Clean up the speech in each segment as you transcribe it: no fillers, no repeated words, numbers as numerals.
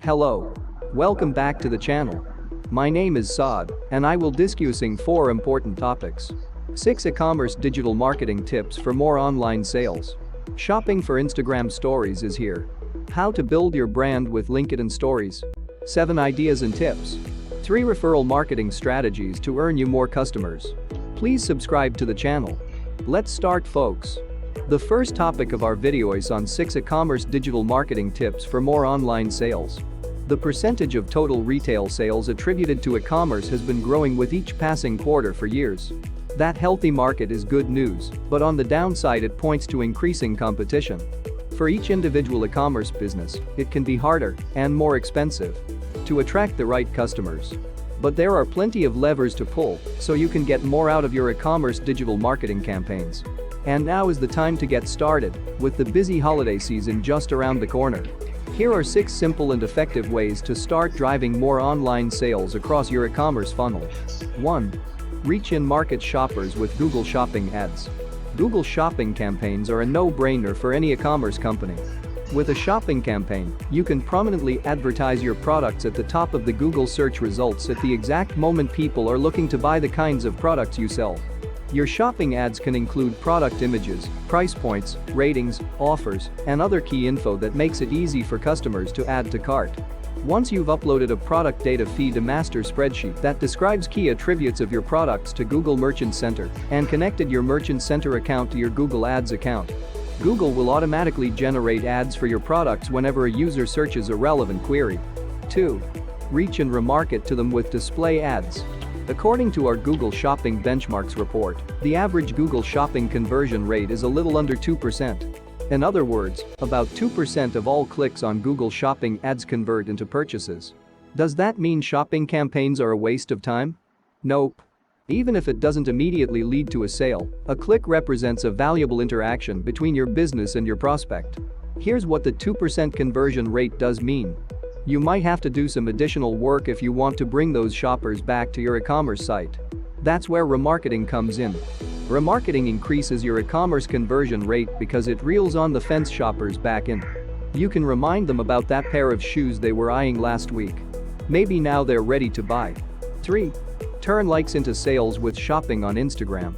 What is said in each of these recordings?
Hello. Welcome back to the channel. My name is Saad, and I will discussing 4 important topics. 6 e-commerce digital marketing tips for more online sales. Shopping for Instagram stories is here. How to build your brand with LinkedIn stories. 7 ideas and tips. 3 referral marketing strategies to earn you more customers. Please subscribe to the channel. Let's start, folks. The first topic of our video is on 6 e-commerce digital marketing tips for more online sales. The percentage of total retail sales attributed to e-commerce has been growing with each passing quarter for years. That healthy market is good news, but on the downside it points to increasing competition. For each individual e-commerce business, it can be harder and more expensive to attract the right customers. But there are plenty of levers to pull so you can get more out of your e-commerce digital marketing campaigns. And now is the time to get started, with the busy holiday season just around the corner. Here are 6 simple and effective ways to start driving more online sales across your e-commerce funnel. 1. Reach in-market shoppers with Google Shopping ads. Google Shopping campaigns are a no-brainer for any e-commerce company. With a shopping campaign, you can prominently advertise your products at the top of the Google search results at the exact moment people are looking to buy the kinds of products you sell. Your shopping ads can include product images, price points, ratings, offers, and other key info that makes it easy for customers to add to cart. Once you've uploaded a product data feed, a master spreadsheet that describes key attributes of your products to Google Merchant Center, and connected your Merchant Center account to your Google Ads account, Google will automatically generate ads for your products whenever a user searches a relevant query. 2. Reach and remarket to them with display ads. According to our Google Shopping Benchmarks report, the average Google Shopping conversion rate is a little under 2%. In other words, about 2% of all clicks on Google Shopping ads convert into purchases. Does that mean shopping campaigns are a waste of time? Nope. Even if it doesn't immediately lead to a sale, a click represents a valuable interaction between your business and your prospect. Here's what the 2% conversion rate does mean. You might have to do some additional work if you want to bring those shoppers back to your e-commerce site. That's where remarketing comes in. Remarketing increases your e-commerce conversion rate because it reels on the fence shoppers back in. You can remind them about that pair of shoes they were eyeing last week. Maybe now they're ready to buy. 3. Turn likes into sales with shopping on Instagram.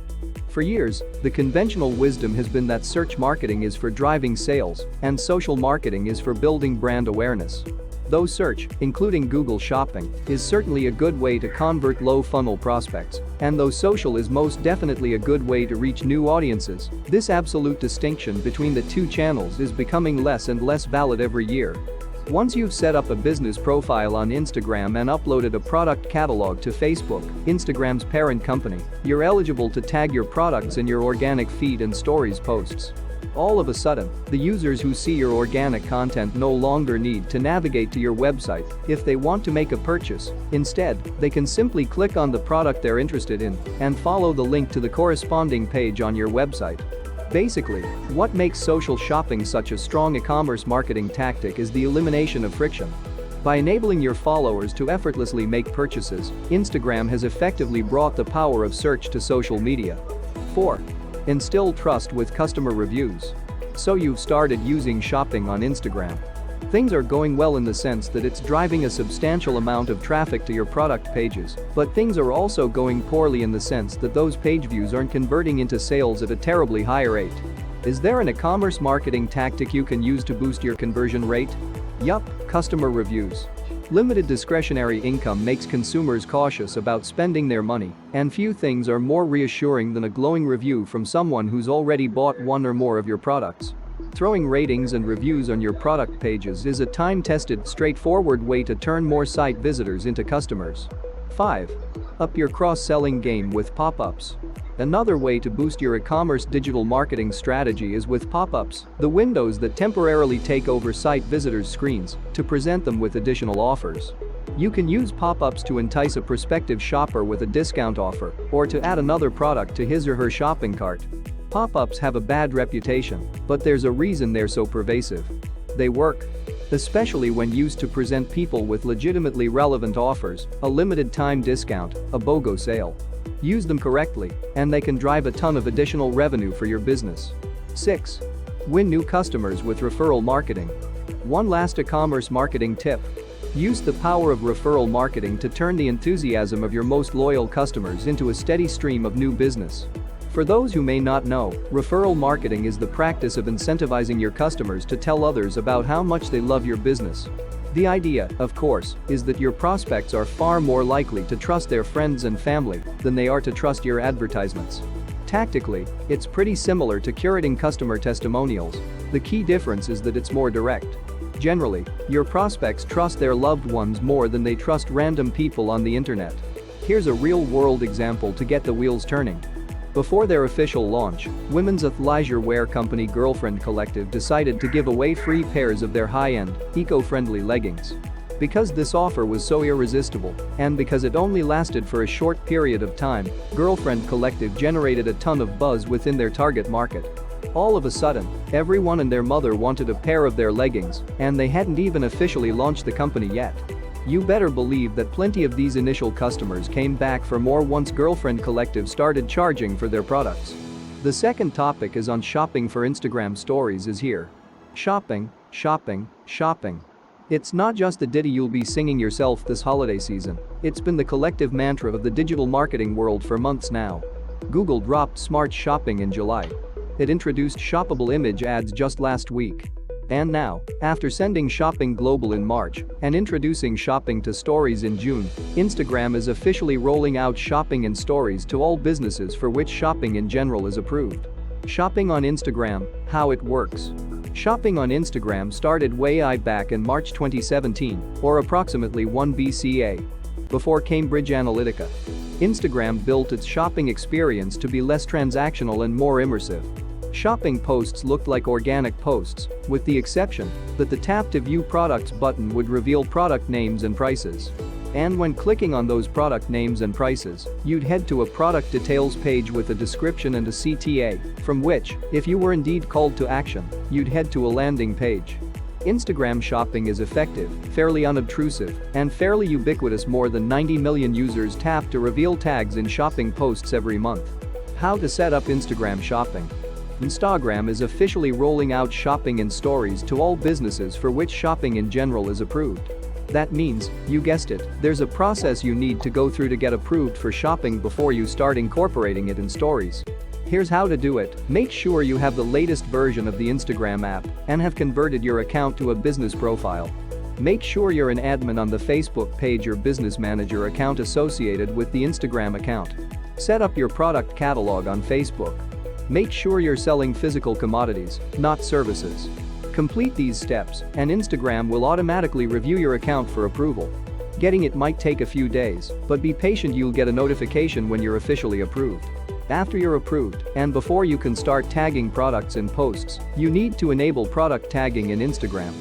For years, the conventional wisdom has been that search marketing is for driving sales and social marketing is for building brand awareness. Though search, including Google Shopping, is certainly a good way to convert low-funnel prospects, and though social is most definitely a good way to reach new audiences, this absolute distinction between the two channels is becoming less and less valid every year. Once you've set up a business profile on Instagram and uploaded a product catalog to Facebook, Instagram's parent company, you're eligible to tag your products in your organic feed and stories posts. All of a sudden, the users who see your organic content no longer need to navigate to your website if they want to make a purchase. Instead, they can simply click on the product they're interested in and follow the link to the corresponding page on your website. Basically, what makes social shopping such a strong e-commerce marketing tactic is the elimination of friction. By enabling your followers to effortlessly make purchases, Instagram has effectively brought the power of search to social media. 4. Instill trust with customer reviews. So you've started using shopping on Instagram. Things are going well in the sense that it's driving a substantial amount of traffic to your product pages, but things are also going poorly in the sense that those page views aren't converting into sales at a terribly high rate. Is there an e-commerce marketing tactic you can use to boost your conversion rate? Yup, customer reviews. Limited discretionary income makes consumers cautious about spending their money, and few things are more reassuring than a glowing review from someone who's already bought one or more of your products. Throwing ratings and reviews on your product pages is a time-tested, straightforward way to turn more site visitors into customers. 5. Up your cross-selling game with pop-ups. Another way to boost your e-commerce digital marketing strategy is with pop-ups, the windows that temporarily take over site visitors' screens to present them with additional offers. You can use pop-ups to entice a prospective shopper with a discount offer or to add another product to his or her shopping cart. Pop-ups have a bad reputation, but there's a reason they're so pervasive. They work. Especially when used to present people with legitimately relevant offers, a limited time discount, a BOGO sale. Use them correctly, and they can drive a ton of additional revenue for your business. 6. Win new customers with referral marketing. One last e-commerce marketing tip. Use the power of referral marketing to turn the enthusiasm of your most loyal customers into a steady stream of new business. For those who may not know, referral marketing is the practice of incentivizing your customers to tell others about how much they love your business. The idea, of course, is that your prospects are far more likely to trust their friends and family than they are to trust your advertisements. Tactically, it's pretty similar to curating customer testimonials. The key difference is that it's more direct. Generally, your prospects trust their loved ones more than they trust random people on the internet. Here's a real-world example to get the wheels turning. Before their official launch, women's athleisure wear company Girlfriend Collective decided to give away free pairs of their high-end, eco-friendly leggings. Because this offer was so irresistible, and because it only lasted for a short period of time, Girlfriend Collective generated a ton of buzz within their target market. All of a sudden, everyone and their mother wanted a pair of their leggings, and they hadn't even officially launched the company yet. You better believe that plenty of these initial customers came back for more once Girlfriend Collective started charging for their products. The second topic is on shopping for Instagram stories is here. Shopping, shopping, shopping. It's not just the ditty you'll be singing yourself this holiday season, it's been the collective mantra of the digital marketing world for months now. Google dropped Smart Shopping in July. It introduced shoppable image ads just last week. And now, after sending shopping global in March and introducing shopping to stories in June, Instagram is officially rolling out shopping in stories to all businesses for which shopping in general is approved. Shopping on Instagram, how it works. Shopping on Instagram started way back in March 2017, or approximately 1 BCA. Before Cambridge Analytica. Instagram built its shopping experience to be less transactional and more immersive. Shopping posts looked like organic posts, with the exception that the Tap to View Products button would reveal product names and prices. And when clicking on those product names and prices, you'd head to a product details page with a description and a CTA, from which, if you were indeed called to action, you'd head to a landing page. Instagram shopping is effective, fairly unobtrusive, and fairly ubiquitous. More than 90 million users tap to reveal tags in shopping posts every month. How to set up Instagram shopping. Instagram is officially rolling out shopping in stories to all businesses for which shopping in general is approved. That means, you guessed it, there's a process you need to go through to get approved for shopping before you start incorporating it in stories. Here's how to do it. Make sure you have the latest version of the Instagram app and have converted your account to a business profile. Make sure you're an admin on the Facebook page or business manager account associated with the Instagram account. Set up your product catalog on Facebook. Make sure you're selling physical commodities, not services. Complete these steps, and Instagram will automatically review your account for approval. Getting it might take a few days, but be patient, you'll get a notification when you're officially approved. After you're approved, and before you can start tagging products in posts, you need to enable product tagging in Instagram.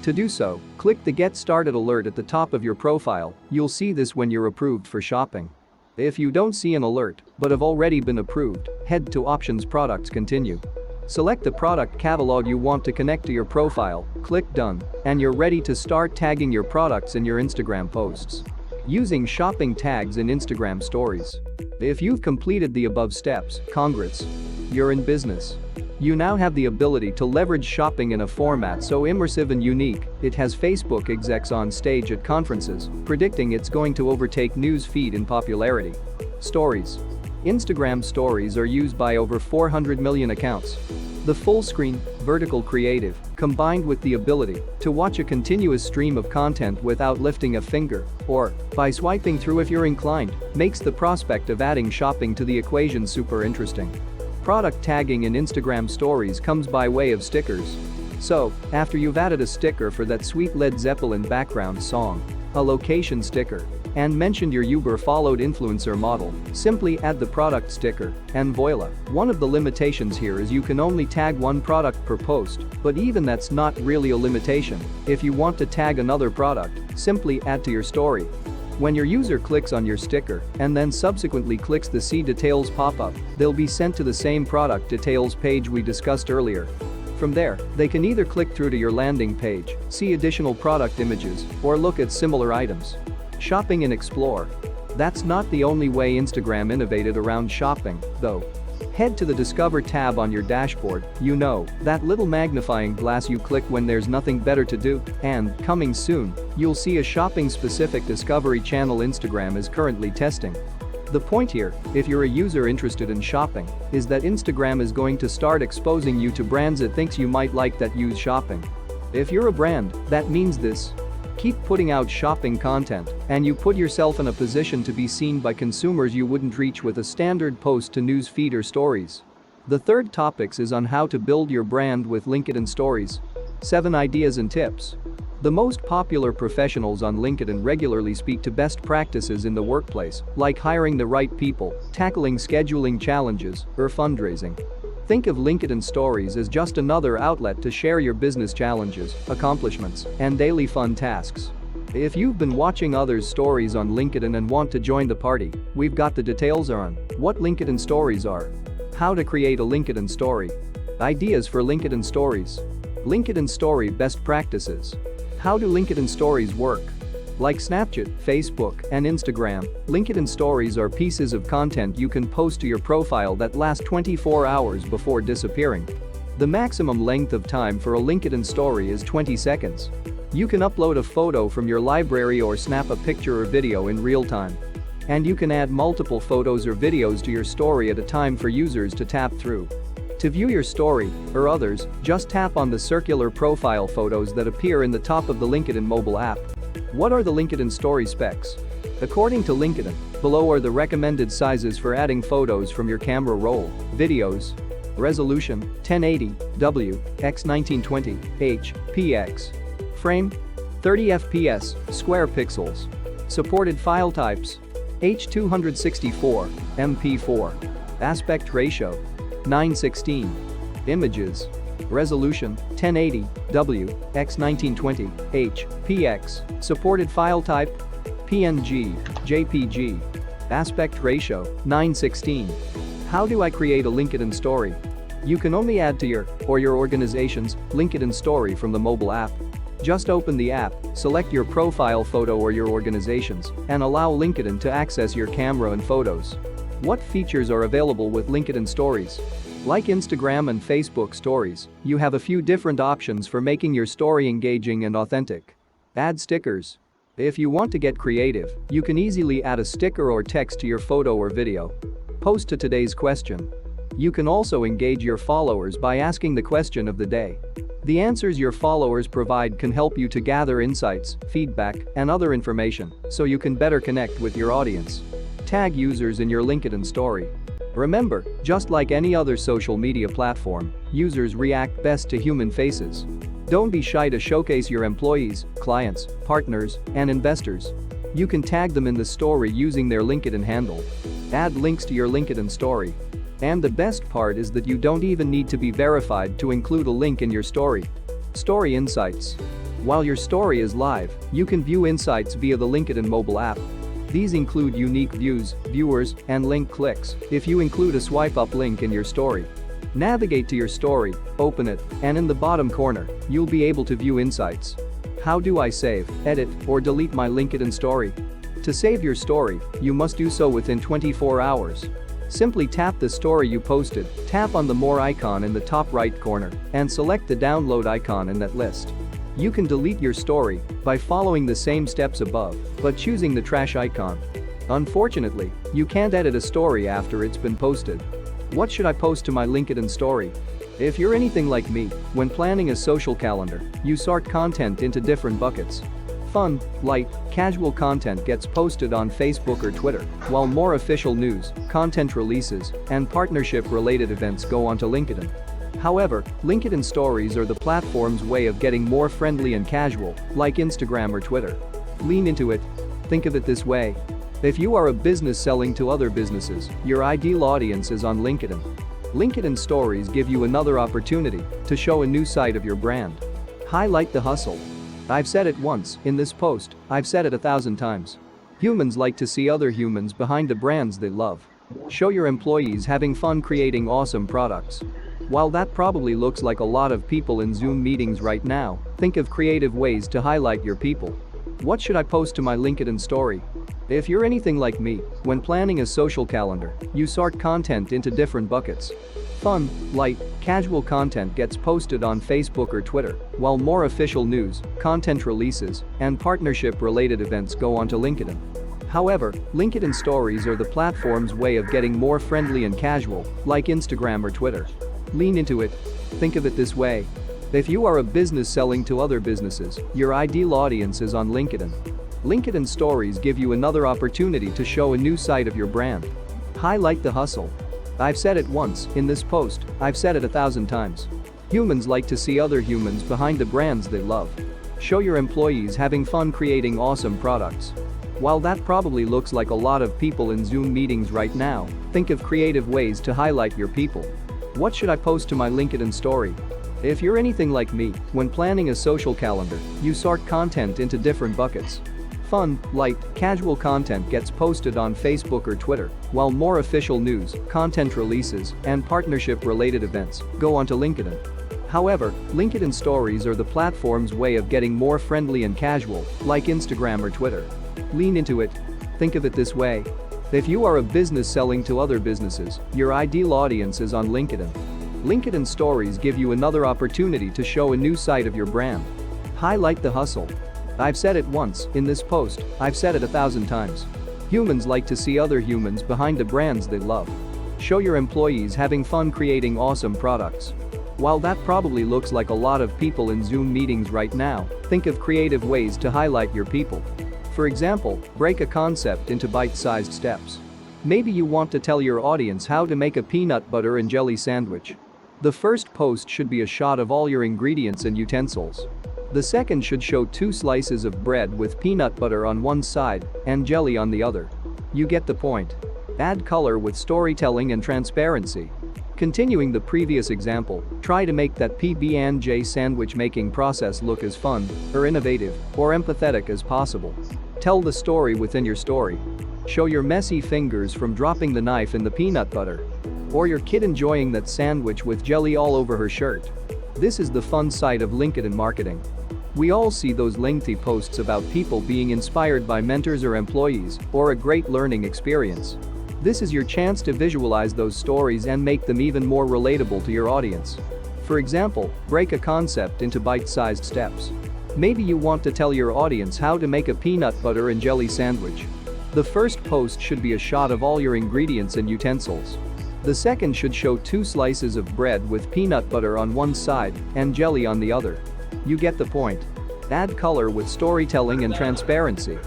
To do so, click the Get Started alert at the top of your profile. You'll see this when you're approved for shopping. If you don't see an alert, but have already been approved, head to Options Products Continue. Select the product catalog you want to connect to your profile, click Done, and you're ready to start tagging your products in your Instagram posts. Using shopping tags in Instagram stories. If you've completed the above steps, congrats. You're in business. You now have the ability to leverage shopping in a format so immersive and unique, it has Facebook execs on stage at conferences, predicting it's going to overtake news feed in popularity. Stories. Instagram stories are used by over 400 million accounts. The full-screen, vertical creative, combined with the ability to watch a continuous stream of content without lifting a finger, or by swiping through if you're inclined, makes the prospect of adding shopping to the equation super interesting. Product tagging in Instagram stories comes by way of stickers. So, after you've added a sticker for that sweet Led Zeppelin background song, a location sticker, and mentioned your Uber-followed influencer model, simply add the product sticker, and voila. One of the limitations here is you can only tag one product per post, but even that's not really a limitation. If you want to tag another product, simply add to your story. When your user clicks on your sticker and then subsequently clicks the See Details pop-up, they'll be sent to the same product details page we discussed earlier. From there, they can either click through to your landing page, see additional product images, or look at similar items. Shopping and Explore. That's not the only way Instagram innovated around shopping, though. Head to the Discover tab on your dashboard, you know, that little magnifying glass you click when there's nothing better to do, and, coming soon, you'll see a shopping-specific discovery channel Instagram is currently testing. The point here, if you're a user interested in shopping, is that Instagram is going to start exposing you to brands it thinks you might like that use shopping. If you're a brand, that means this. Keep putting out shopping content, and you put yourself in a position to be seen by consumers you wouldn't reach with a standard post to news feed or stories. The third topics is on how to build your brand with LinkedIn stories. 7 ideas and tips. The most popular professionals on LinkedIn regularly speak to best practices in the workplace, like hiring the right people, tackling scheduling challenges, or fundraising. Think of LinkedIn stories as just another outlet to share your business challenges, accomplishments, and daily fun tasks. If you've been watching others' stories on LinkedIn and want to join the party, we've got the details on what LinkedIn stories are, how to create a LinkedIn story, ideas for LinkedIn stories, LinkedIn story best practices. How do LinkedIn stories work? Like Snapchat, Facebook, and Instagram, LinkedIn stories are pieces of content you can post to your profile that last 24 hours before disappearing. The maximum length of time for a LinkedIn story is 20 seconds. You can upload a photo from your library or snap a picture or video in real time. And you can add multiple photos or videos to your story at a time for users to tap through. To view your story, or others, just tap on the circular profile photos that appear in the top of the LinkedIn mobile app. What are the LinkedIn story specs? According to LinkedIn, below are the recommended sizes for adding photos from your camera roll, videos. Resolution, 1080w, x 1920, h, px. Frame, 30 fps, square pixels. Supported file types, H264, MP4. Aspect ratio, 9:16. Images. Resolution, 1080w, x 1920, h, px. Supported file type, PNG, JPG. Aspect ratio, 9:16. How do I create a LinkedIn story? You can only add to your or your organization's LinkedIn story from the mobile app. Just open the app, select your profile photo or your organization's, and allow LinkedIn to access your camera and photos. What features are available with LinkedIn stories? Like Instagram and Facebook stories, you have a few different options for making your story engaging and authentic. Add stickers. If you want to get creative, you can easily add a sticker or text to your photo or video. Post to today's question. You can also engage your followers by asking the question of the day. The answers your followers provide can help you to gather insights, feedback, and other information, so you can better connect with your audience. Tag users in your LinkedIn story. Remember, just like any other social media platform, users react best to human faces. Don't be shy to showcase your employees, clients, partners, and investors. You can tag them in the story using their LinkedIn handle. Add links to your LinkedIn story. And the best part is that you don't even need to be verified to include a link in your story. Story insights. While your story is live, you can view insights via the LinkedIn mobile app. These include unique views, viewers, and link clicks if you include a swipe up link in your story. Navigate to your story, open it, and in the bottom corner, you'll be able to view insights. How do I save, edit, or delete my LinkedIn story? To save your story, you must do so within 24 hours. Simply tap the story you posted, tap on the More icon in the top right corner, and select the download icon in that list. You can delete your story by following the same steps above, but choosing the trash icon. Unfortunately, you can't edit a story after it's been posted. What should I post to my LinkedIn story? If you're anything like me, when planning a social calendar, you sort content into different buckets. Fun, light, casual content gets posted on Facebook or Twitter, while more official news, content releases, and partnership-related events go onto LinkedIn. However, LinkedIn stories are the platform's way of getting more friendly and casual, like Instagram or Twitter. Lean into it. Think of it this way. If you are a business selling to other businesses, your ideal audience is on LinkedIn. LinkedIn stories give you another opportunity to show a new side of your brand. Highlight the hustle. I've said it once, in this post, I've said it 1,000 times. Humans like to see other humans behind the brands they love. Show your employees having fun creating awesome products. While that probably looks like a lot of people in Zoom meetings right now, think of creative ways to highlight your people. What should I post to my LinkedIn story? If you're anything like me, when planning a social calendar, you sort content into different buckets. Fun, light, casual content gets posted on Facebook or Twitter, while more official news, content releases, and partnership-related events go onto LinkedIn. However, LinkedIn stories are the platform's way of getting more friendly and casual, like Instagram or Twitter. Lean into it. Think of it this way. If you are a business selling to other businesses, your ideal audience is on LinkedIn. LinkedIn stories give you another opportunity to show a new side of your brand. Highlight the hustle. I've said it once, in this post, I've said it 1,000 times. Humans like to see other humans behind the brands they love. Show your employees having fun creating awesome products. While that probably looks like a lot of people in Zoom meetings right now, think of creative ways to highlight your people. What should I post to my LinkedIn story? If you're anything like me, when planning a social calendar, you sort content into different buckets. Fun, light, casual content gets posted on Facebook or Twitter, while more official news, content releases, and partnership-related events go onto LinkedIn. However, LinkedIn stories are the platform's way of getting more friendly and casual, like Instagram or Twitter. Lean into it. Think of it this way. If you are a business selling to other businesses, your ideal audience is on LinkedIn. LinkedIn stories give you another opportunity to show a new side of your brand. Highlight the hustle. I've said it once, in this post, I've said it 1,000 times. Humans like to see other humans behind the brands they love. Show your employees having fun creating awesome products. While that probably looks like a lot of people in Zoom meetings right now, think of creative ways to highlight your people. For example, break a concept into bite-sized steps. Maybe you want to tell your audience how to make a peanut butter and jelly sandwich. The first post should be a shot of all your ingredients and utensils. The second should show 2 slices of bread with peanut butter on one side and jelly on the other. You get the point. Add color with storytelling and transparency. Continuing the previous example, try to make that PB&J sandwich making process look as fun, or innovative, or empathetic as possible. Tell the story within your story. Show your messy fingers from dropping the knife in the peanut butter. Or your kid enjoying that sandwich with jelly all over her shirt. This is the fun side of LinkedIn marketing. We all see those lengthy posts about people being inspired by mentors or employees, or a great learning experience. This is your chance to visualize those stories and make them even more relatable to your audience. For example, break a concept into bite-sized steps. Maybe you want to tell your audience how to make a peanut butter and jelly sandwich. The first post should be a shot of all your ingredients and utensils. The second should show 2 slices of bread with peanut butter on one side and jelly on the other. You get the point. Add color with storytelling and transparency.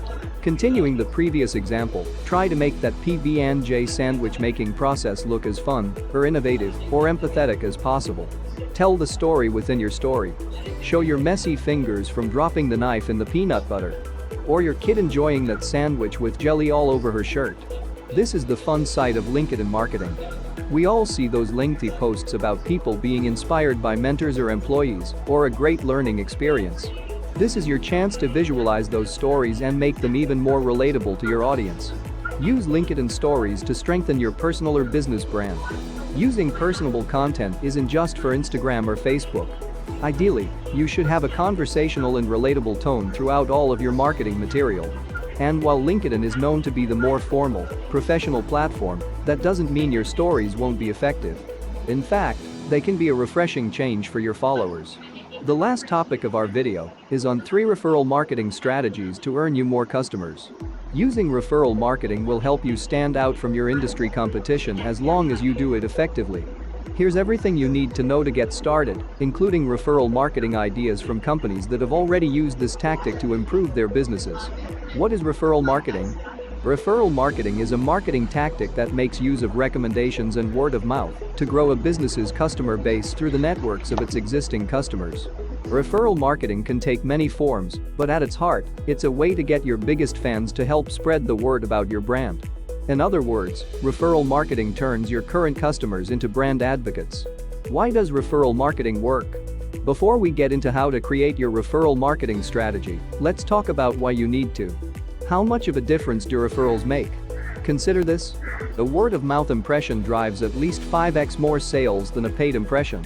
Continuing the previous example, try to make that PB&J sandwich making process look as fun, or innovative, or empathetic as possible. Tell the story within your story. Show your messy fingers from dropping the knife in the peanut butter. Or your kid enjoying that sandwich with jelly all over her shirt. This is the fun side of LinkedIn marketing. We all see those lengthy posts about people being inspired by mentors or employees, or a great learning experience. This is your chance to visualize those stories and make them even more relatable to your audience. Use LinkedIn stories to strengthen your personal or business brand. Using personable content isn't just for Instagram or Facebook. Ideally, you should have a conversational and relatable tone throughout all of your marketing material. And while LinkedIn is known to be the more formal, professional platform, that doesn't mean your stories won't be effective. In fact, they can be a refreshing change for your followers. The last topic of our video is on 3 referral marketing strategies to earn you more customers. Using referral marketing will help you stand out from your industry competition as long as you do it effectively. Here's everything you need to know to get started, including referral marketing ideas from companies that have already used this tactic to improve their businesses. What is referral marketing? Referral marketing is a marketing tactic that makes use of recommendations and word of mouth to grow a business's customer base through the networks of its existing customers. Referral marketing can take many forms, but at its heart, it's a way to get your biggest fans to help spread the word about your brand. In other words, referral marketing turns your current customers into brand advocates. Why does referral marketing work? Before we get into how to create your referral marketing strategy, let's talk about why you need to. How much of a difference do referrals make? Consider this. A word-of-mouth impression drives at least 5x more sales than a paid impression.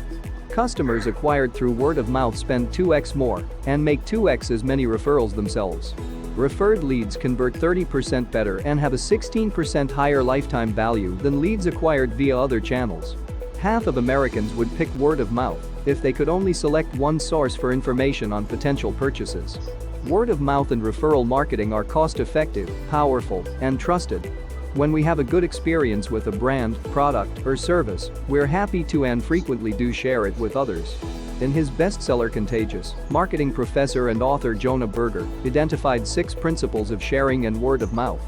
Customers acquired through word of mouth spend 2x more and make 2x as many referrals themselves. Referred leads convert 30% better and have a 16% higher lifetime value than leads acquired via other channels. Half of Americans would pick word of mouth if they could only select one source for information on potential purchases. Word of mouth and referral marketing are cost-effective, powerful, and trusted. When we have a good experience with a brand, product, or service, we're happy to and frequently do share it with others. In his bestseller Contagious, marketing professor and author Jonah Berger identified 6 principles of sharing and word of mouth.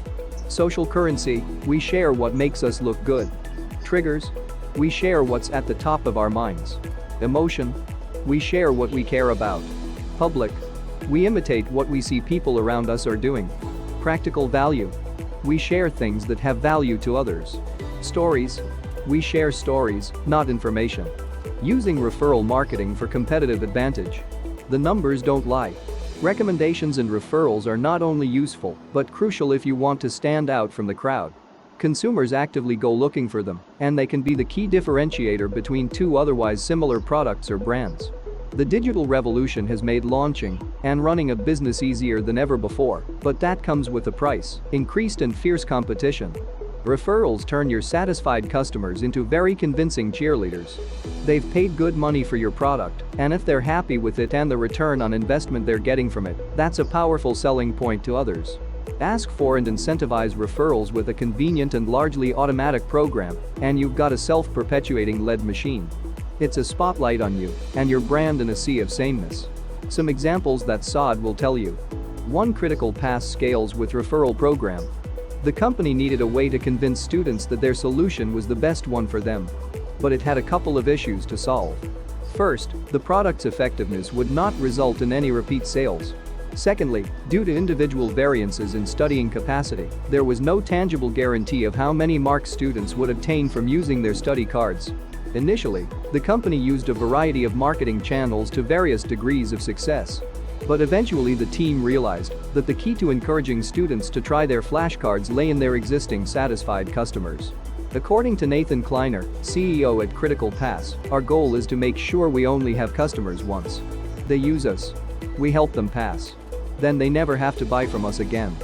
Social currency, we share what makes us look good. Triggers, we share what's at the top of our minds. Emotion, we share what we care about. Public, we imitate what we see people around us are doing. Practical value, we share things that have value to others. Stories, we share stories, not information. Using referral marketing for competitive advantage. The numbers don't lie. Recommendations and referrals are not only useful, but crucial if you want to stand out from the crowd. Consumers actively go looking for them, and they can be the key differentiator between two otherwise similar products or brands. The digital revolution has made launching and running a business easier than ever before, but that comes with a price: increased and fierce competition. Referrals turn your satisfied customers into very convincing cheerleaders. They've paid good money for your product, and if they're happy with it and the return on investment they're getting from it, that's a powerful selling point to others. Ask for and incentivize referrals with a convenient and largely automatic program, and you've got a self-perpetuating lead machine. It's a spotlight on you and your brand in a sea of sameness. Some examples that Saad will tell you. 1. Critical pass scales with referral program. The company needed a way to convince students that their solution was the best one for them. But it had a couple of issues to solve. First, the product's effectiveness would not result in any repeat sales. Secondly, due to individual variances in studying capacity, there was no tangible guarantee of how many marks students would obtain from using their study cards. Initially, the company used a variety of marketing channels to various degrees of success. But eventually the team realized that the key to encouraging students to try their flashcards lay in their existing satisfied customers. According to Nathan Kleiner, CEO at Critical Pass, our goal is to make sure we only have customers once. They use us. We help them pass. Then they never have to buy from us again.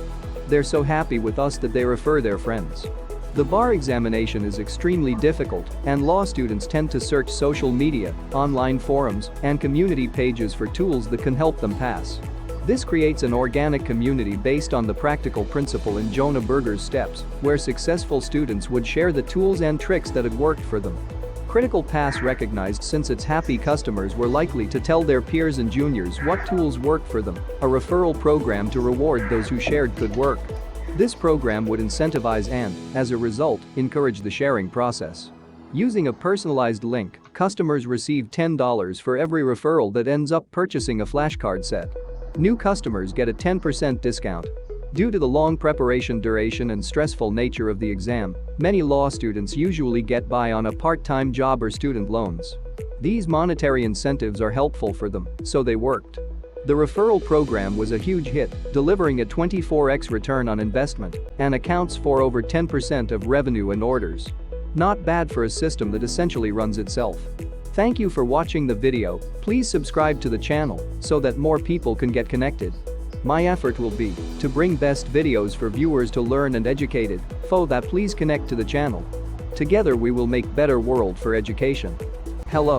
They're so happy with us that they refer their friends. The bar examination is extremely difficult, and law students tend to search social media, online forums, and community pages for tools that can help them pass. This creates an organic community based on the practical principle in Jonah Berger's steps, where successful students would share the tools and tricks that had worked for them. Critical Pass recognized since its happy customers were likely to tell their peers and juniors what tools worked for them, a referral program to reward those who shared could work. This program would incentivize and, as a result, encourage the sharing process. Using a personalized link, customers receive $10 for every referral that ends up purchasing a flashcard set. New customers get a 10% discount. Due to the long preparation duration and stressful nature of the exam, many law students usually get by on a part-time job or student loans. These monetary incentives are helpful for them, so they worked. The referral program was a huge hit, delivering a 24x return on investment and accounts for over 10% of revenue and orders. Not bad for a system that essentially runs itself. Thank you for watching the video. Please subscribe to the channel so that more people can get connected. My effort will be to bring best videos for viewers to learn and educated. That please connect to the channel. Together we will make better world for education. Hello.